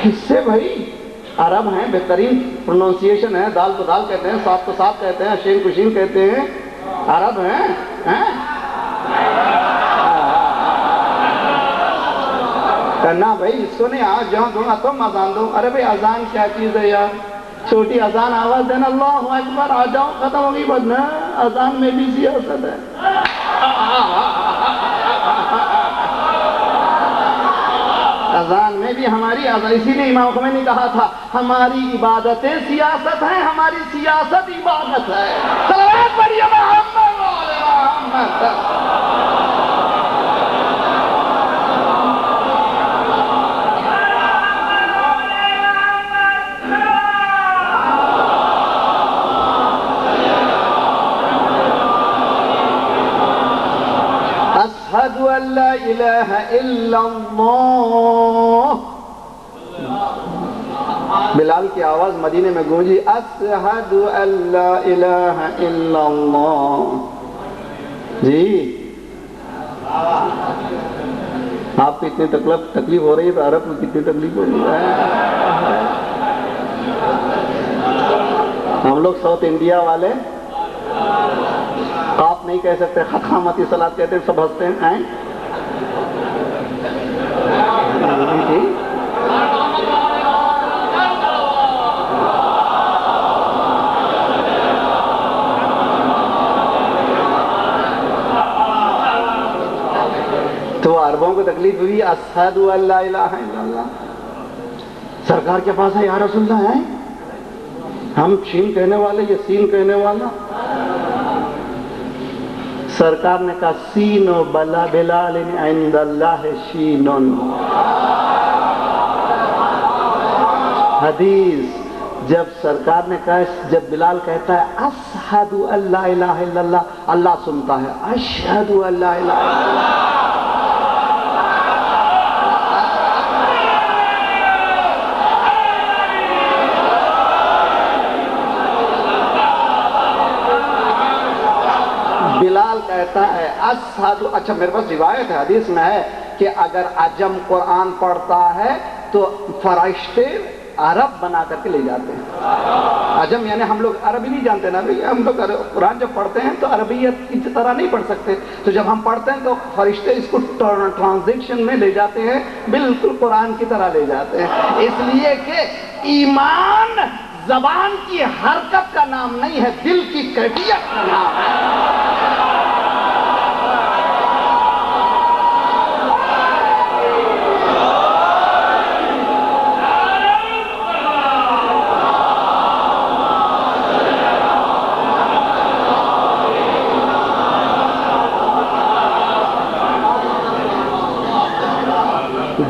کس سے بھائی؟ عرب ہیں، بہترین پروننسیشن ہے، دال کو دال کہتے ہیں، سات کو سات کہتے ہیں، شین کو شین کہتے ہیں. عرب ہیں. کرنا بھائی اس کو نہیں، آج جہاں دوں گا تم اذان دو. ارے بھائی اذان کیا چیز ہے یار؟ چھوٹی اذان آواز دینا اللہ اکبر، آ جاؤ، ختم ہوگی بات. نا اذان میں بھی سیاست ہے. اذان میں بھی ہماری اذان، اسی لیے امام خمینی نے کہا تھا ہماری عبادتیں سیاست ہیں، ہماری سیاست عبادت ہے. صلوات پڑھیے محمد وآل محمد. اشہد ان لا الہ الا اللہ. بلال کی آواز مدینے میں گونجی، اشہد ان لا الہ الا اللہ. جی آپ کو اتنی تکلیف ہو رہی ہے تو عرب کو کتنی تکلیف ہو رہی ہے. ہم لوگ ساؤتھ انڈیا والے آپ نہیں کہہ سکتے، خطامتی صلاۃ کہتے ہیں، سب ہنستے ہیں۔ تو عربوں کو تکلیف ہوئی، اشہد ان لا الہ الا اللہ، سرکار کے پاس ہے یا رسول اللہ ہے، ہم شین کہنے والے یہ سین کہنے والا۔ سرکار نے کہا سین و بلا بلال عند اللہ شین۔ حدیث جب سرکار نے کہا، جب بلال کہتا ہے اشہد ان لا الہ الا اللہ، اللہ سنتا ہے اشہد ان لا الہ الا اللہ۔ بلال کہتا ہے اشہد، اچھا میرے پاس روایت ہے، حدیث میں ہے کہ اگر عجم قرآن پڑھتا ہے تو فرشتے عرب بنا کر کے لے جاتے ہیں۔ عجم یعنی ہم لوگ عربی نہیں جانتے نا بھائی، ہم لوگ قرآن جب پڑھتے ہیں تو عربیت کی طرح نہیں پڑھ سکتے، تو جب ہم پڑھتے ہیں تو فرشتے اس کو ٹرانزیکشن میں لے جاتے ہیں، بالکل قرآن کی طرح لے جاتے ہیں، اس لیے کہ ایمان زبان کی حرکت کا نام نہیں ہے، دل کی کیفیت کا نام ہے۔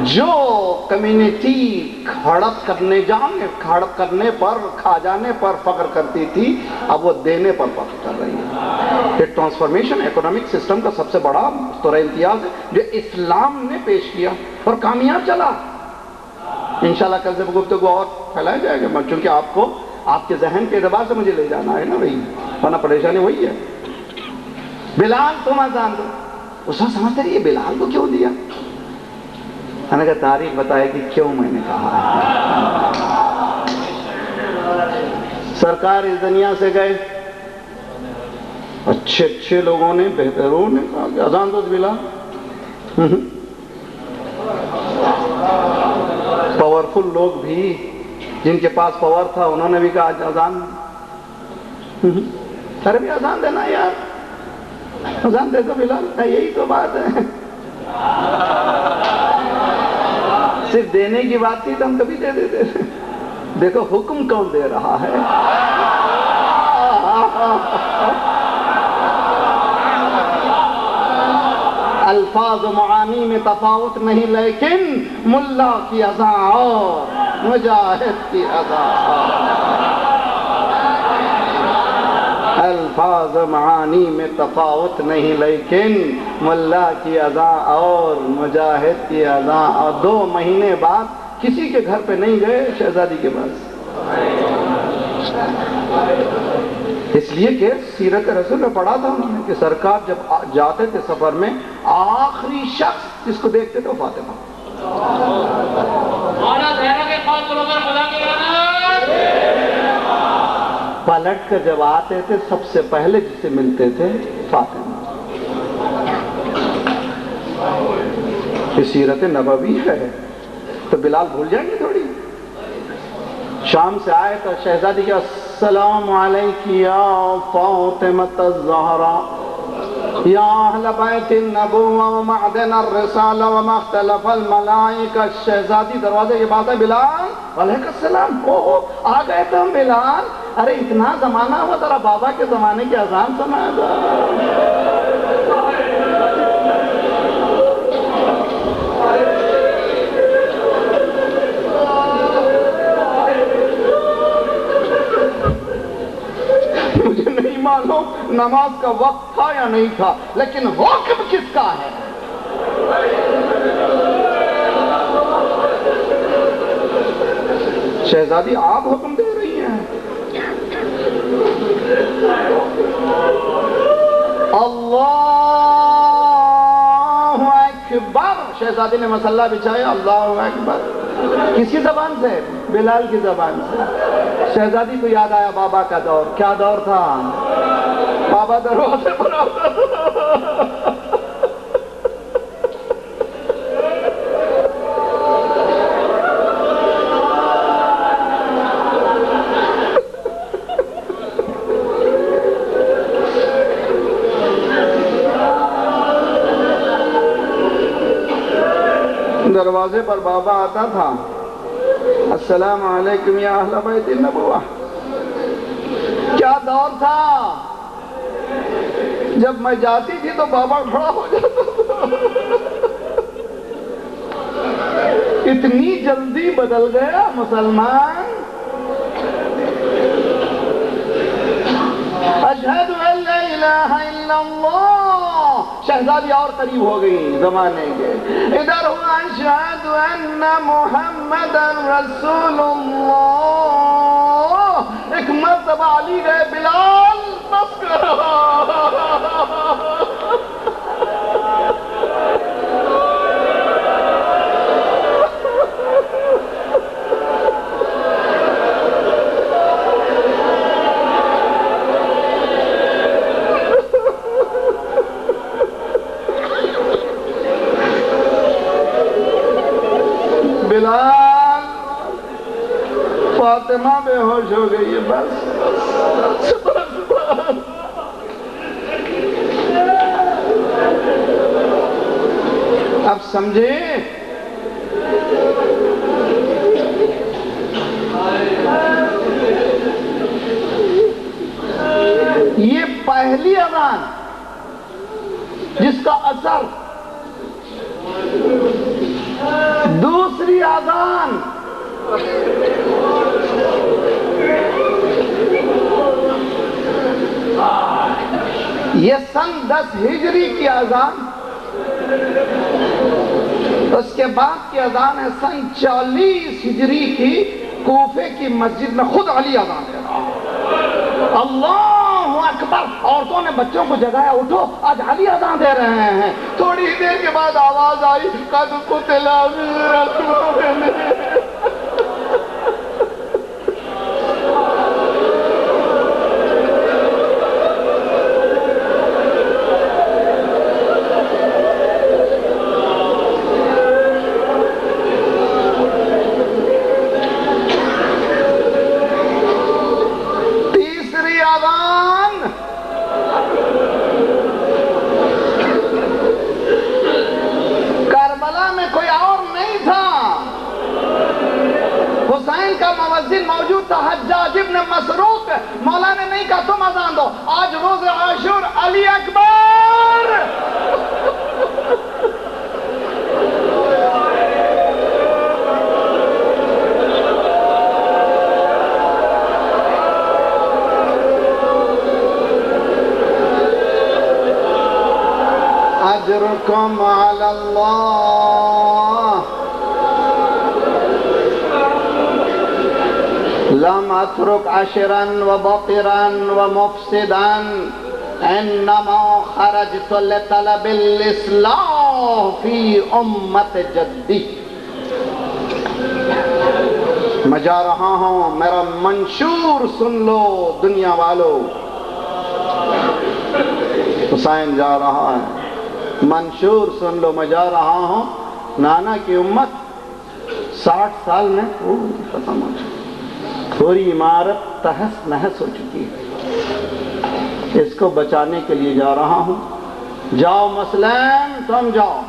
جو کمیونٹی ہڑپ کرنے پر، کھا جانے پر فخر کرتی تھی، اب وہ دینے پر فخر کر رہی ہے۔ یہ ٹرانسفارمیشن اکنامک سسٹم کا سب سے بڑا امتیاز ہے جو اسلام نے پیش کیا اور کامیاب چلا۔ انشاءاللہ کل سے گفتگو اور پھیلایا جائے گا، چونکہ آپ کو آپ کے ذہن کے اعتبار سے مجھے لے جانا ہے نا بھائی، ورنہ پریشانی وہی ہے۔ بلال تم اذان دو، اس وقت سمجھتے رہیے بلال کو کیوں دیا؟ میں نے کہا تاریخ بتائے کہ کیوں میں نے کہا ہے۔ سرکار اس دنیا سے گئے، اچھے لوگوں نے، بہتروں نے کہا کہ اذان دو بلال۔ پاورفل لوگ بھی، جن کے پاس پاور تھا، انہوں نے بھی کہا اذان، ارے بھی اذان دینا یار، اذان دے دو بلال، یہی تو بات ہے۔ صرف دینے کی بات تھی تو ہم کبھی دے دیتے تھے، دیکھو حکم کون دے رہا ہے۔ الفاظ و معانی میں تفاوت نہیں، لیکن ملا کی اذان اور مجاہد کی اذان اور۔ الفاظ و معانی میں تفاوت نہیں، لیکن ملا کی اذان اور مجاہد کی اذان۔ اور 2 مہینے بعد کسی کے گھر پہ نہیں گئے شہزادی کے پاس، اس لیے کہ سیرت رسول میں پڑھا تھا انہوں نے کہ سرکار جب جاتے تھے سفر میں، آخری شخص جس کو دیکھتے تھے وہ فاطمہ۔ پلٹ کر جب آتے تھے سب سے پہلے جس سے ملتے تھے فاطمہ۔ یہ سیرت نبوی ہے، تو بلال بھول جائیں گے تھوڑی؟ شام سے آئے تو شہزادی کے السلام علیکی یا فاطمۃ الزہرا یا اہل بیت النبوہ ومعدن الرسالہ وما اختلف الملائکہ۔ شہزادی دروازے کے پاس ہے، بلال علیہ السلام، آ گئے تم بلال، ارے اتنا زمانہ ہوا ترا بابا کے زمانے کی اذان سنایا تھا۔ مجھے نہیں معلوم نماز کا وقت تھا یا نہیں تھا، لیکن حکم کس کا ہے؟ شہزادی آپ حکم دے رہی ہیں؟ اللہ اکبر، شہزادی نے مسلح بچھایا، اللہ اکبر۔ کس کی زبان سے؟ بلال کی زبان سے۔ شہزادی کو یاد آیا بابا کا دور، کیا دور تھا؟ بابا دروازے پر آتا تھا۔ دروازے پر بابا آتا تھا، السلام علیکم یا اہل بیت النبوہ۔ کیا دور تھا؟ جب میں جاتی تھی تو بابا کھڑا ہو جاتا تھا۔ اتنی جلدی بدل گیا مسلمان۔ اشہد ان لا الہ الا اللہ، شہزادی اور قریب ہو گئی زمانے کے۔ ادھر ہوا اشہد ان محمد رسول اللہ، ایک مرتبہ علی گئے، بلال بس کرو۔ بلال، فاطمہ بے ہوش ہو گئی ہے، بس اب سمجھے؟ یہ پہلی اذان جس کا اثر دوسری اذان یہ سن 10 ہجری کی اذان، اس کے بعد کی اذان ہے سن 40 ہجری کی، کوفے کی مسجد میں خود علی اذان دے رہا ہے۔ اللہ اکبر، عورتوں نے بچوں کو جگایا، اٹھو آج علی اذان دے رہے ہیں۔ تھوڑی دیر کے بعد آواز آئی، قد قتل امیر المؤمنین۔ تیسری اذان کربلا میں کوئی اور نہیں تھا، حسین کا مؤذن موجود تھا، حجاج ابن مسروق۔ مولا نے نہیں کہا تم اذان دو، آج روز عاشور، علی اکبر۔ اجرکم علی اللہ، لم اترک عشرا وبطرا ومفسدا، انما خرجت لطلب الاصلاح فی امت جدی۔ میں جا رہا ہوں، میرا منشور سن لو دنیا والو۔ حسین جا رہا ہے، منشور سن لو، میں جا رہا ہوں، نانا کی امت 60 سال میں ختم ہو چکی، پوری عمارت تہس نہس ہو چکی ہے، اس کو بچانے کے لیے جا رہا ہوں۔ جاؤ مسلم، تم جاؤ،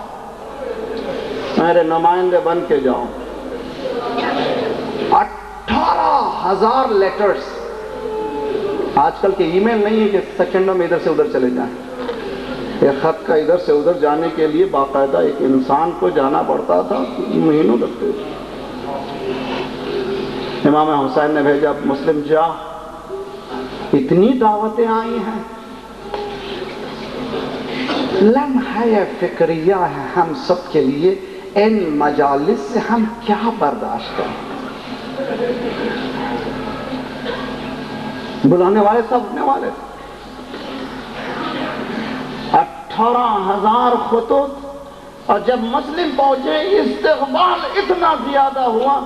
میرے نمائندے بن کے جاؤ۔ 18,000 لیٹرز، آج کل کے ای میل نہیں ہے کہ سیکنڈوں میں ادھر سے ادھر چلے جائیں، ایک خط کا ادھر سے ادھر جانے کے لیے باقاعدہ ایک انسان کو جانا پڑتا تھا، مہینوں لگتے تھے۔ امام حسین نے بھیجا، مسلم جا، اتنی دعوتیں آئی ہیں، لمحہ فکریہ ہے ہم سب کے لیے، ان مجالس سے ہم کیا برداشت کریں؟ بلانے والے سب اٹھنے والے تھے، 18,000 خطوط اور جب مسلم پہنچے استقبال اتنا زیادہ ہوا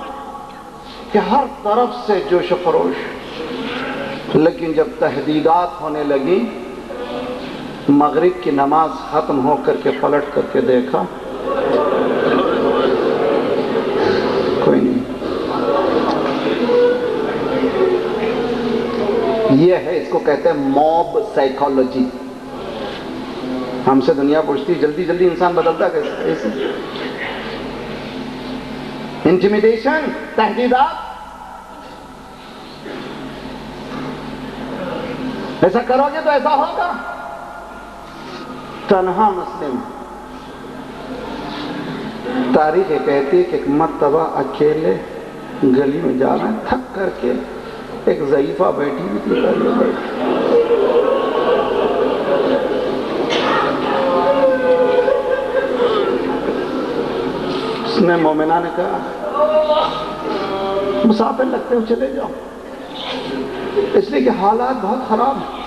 کہ ہر طرف سے جوش و خروش. لیکن جب تحدیدات ہونے لگی، مغرب کی نماز ختم ہو کر کے پلٹ کر کے دیکھا، کوئی نہیں. یہ ہے، اس کو کہتے ہیں موب سائیکالوجی. ہم سے دنیا پوچھتی جلدی جلدی انسان بدلتا کیسے؟ انٹیمیڈیشن، تحدیدات. ایسا کرو گے تو ایسا ہوگا. تنہا مسلم. تاریخ یہ کہتی ہے کہ ایک مرتبہ اکیلے گلی میں جا رہے ہیں، تھک کر کے ایک ضعیفہ بیٹھی ہوئی تھی. اس نے مومنہ نے کہا مسافر لگتے ہو چلے جاؤ، اس لیے کہ حالات بہت خراب ہیں،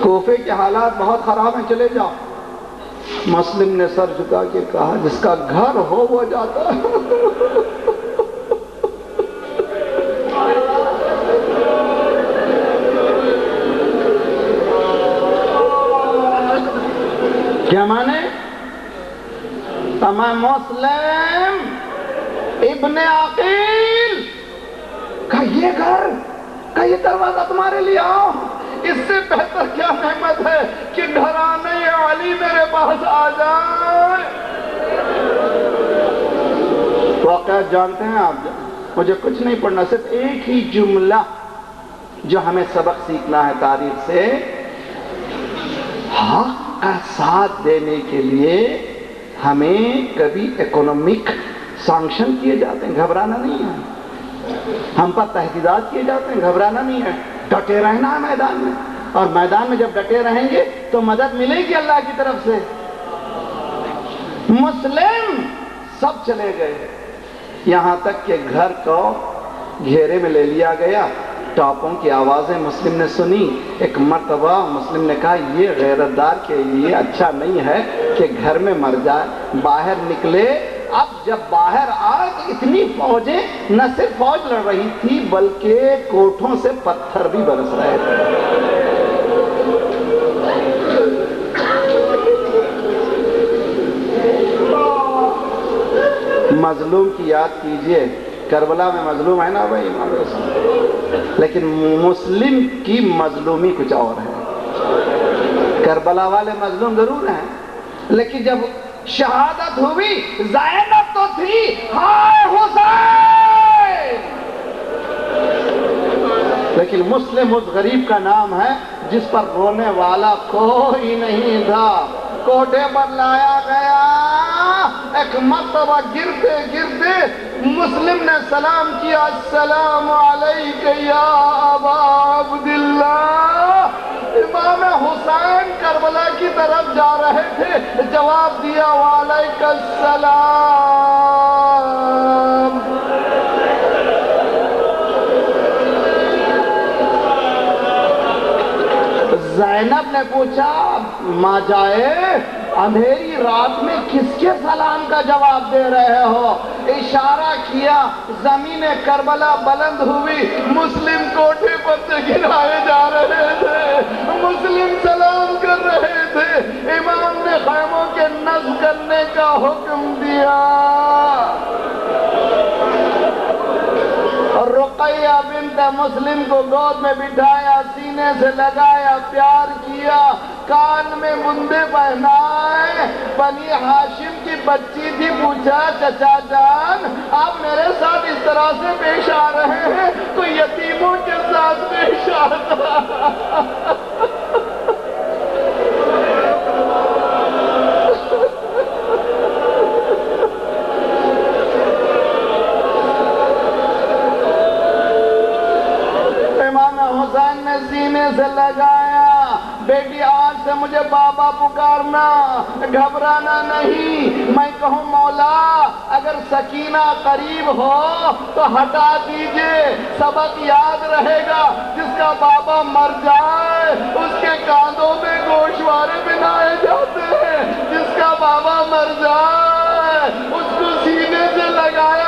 کوفے کے حالات بہت خراب ہیں، چلے جاؤ. مسلم نے سر جھکا کے کہا جس کا گھر ہو وہ جاتا ہے. کیا مانے؟ میں مسلم ابن عقیل کا یہ گھر کا یہ دروازہ تمہارے لیے آؤ. اس سے بہتر کیا نعمت ہے کہ گھرانے علی میرے پاس آ جائے. واقعہ جانتے ہیں آپ؟ مجھے کچھ نہیں پڑھنا، صرف ایک ہی جملہ جو ہمیں سبق سیکھنا ہے تاریخ سے. حق کا ساتھ دینے کے لیے ہمیں کبھی اکنامک سانکشن کیے جاتے ہیں، گھبرانا نہیں ہے. ہم پر تحدیدات کیے جاتے ہیں، گھبرانا نہیں ہے. ڈٹے رہنا ہے میدان میں، اور میدان میں جب ڈٹے رہیں گے تو مدد ملے گی اللہ کی طرف سے. مسلم سب چلے گئے، یہاں تک کہ گھر کو گھیرے میں لے لیا گیا. ٹاپوں کی آوازیں مسلم نے سنی. ایک مرتبہ مسلم نے کہا یہ غیرت دار کے لیے اچھا نہیں ہے کہ گھر میں مر جائے. باہر نکلے. اب جب باہر آئے تو اتنی فوجیں، نہ صرف فوج لڑ رہی تھی بلکہ کوٹھوں سے پتھر بھی برس رہے تھے. مظلوم کی یاد کیجئے. کربلا میں مظلوم ہے نا بھائی، لیکن مسلم کی مظلومی کچھ اور ہے. کربلا والے مظلوم ضرور ہیں، لیکن جب شہادت ہوئی زینب تو تھی، ہائے حسین. لیکن مسلم اس غریب کا نام ہے جس پر رونے والا کوئی نہیں تھا. کوٹھے پر لایا گیا. ایک مرتبہ گرتے گرتے مسلم نے سلام کیا، السلام علیکہ یا ابا عبداللہ. امام حسین کربلا کی طرف جا رہے تھے، جواب دیا وعلیکہ السلام. زینب نے پوچھا ماں جائے، اندھیری رات میں کس کے سلام کا جواب دے رہے ہو؟ اشارہ کیا. زمین کربلا بلند ہوئی. مسلم کوٹھے پر سے گرائے جا رہے تھے. مسلم سلام کر رہے تھے. امام نے خیموں کے نصب کرنے کا حکم دیا. رقیہ بنت مسلم کو گود میں بٹھایا، سینے سے لگایا، پیار کیا، کان میں بندے پہنائے. بنی ہاشم کی بچی تھی. پوچھا چچا جان آپ میرے ساتھ اس طرح سے پیش آ رہے ہیں تو یتیموں کے ساتھ پیش آتا. سینے سے لگایا. بیٹی آج سے مجھے بابا پکارنا، گھبرانا نہیں۔ میں کہوں مولا اگر سکینہ قریب ہو تو ہٹا دیجئے، سبق یاد رہے گا۔ جس کا بابا مر جائے اس کے کاندھوں پہ گوشوارے بنائے جاتے ہیں، جس کا بابا مر جائے اس کو سینے سے لگایا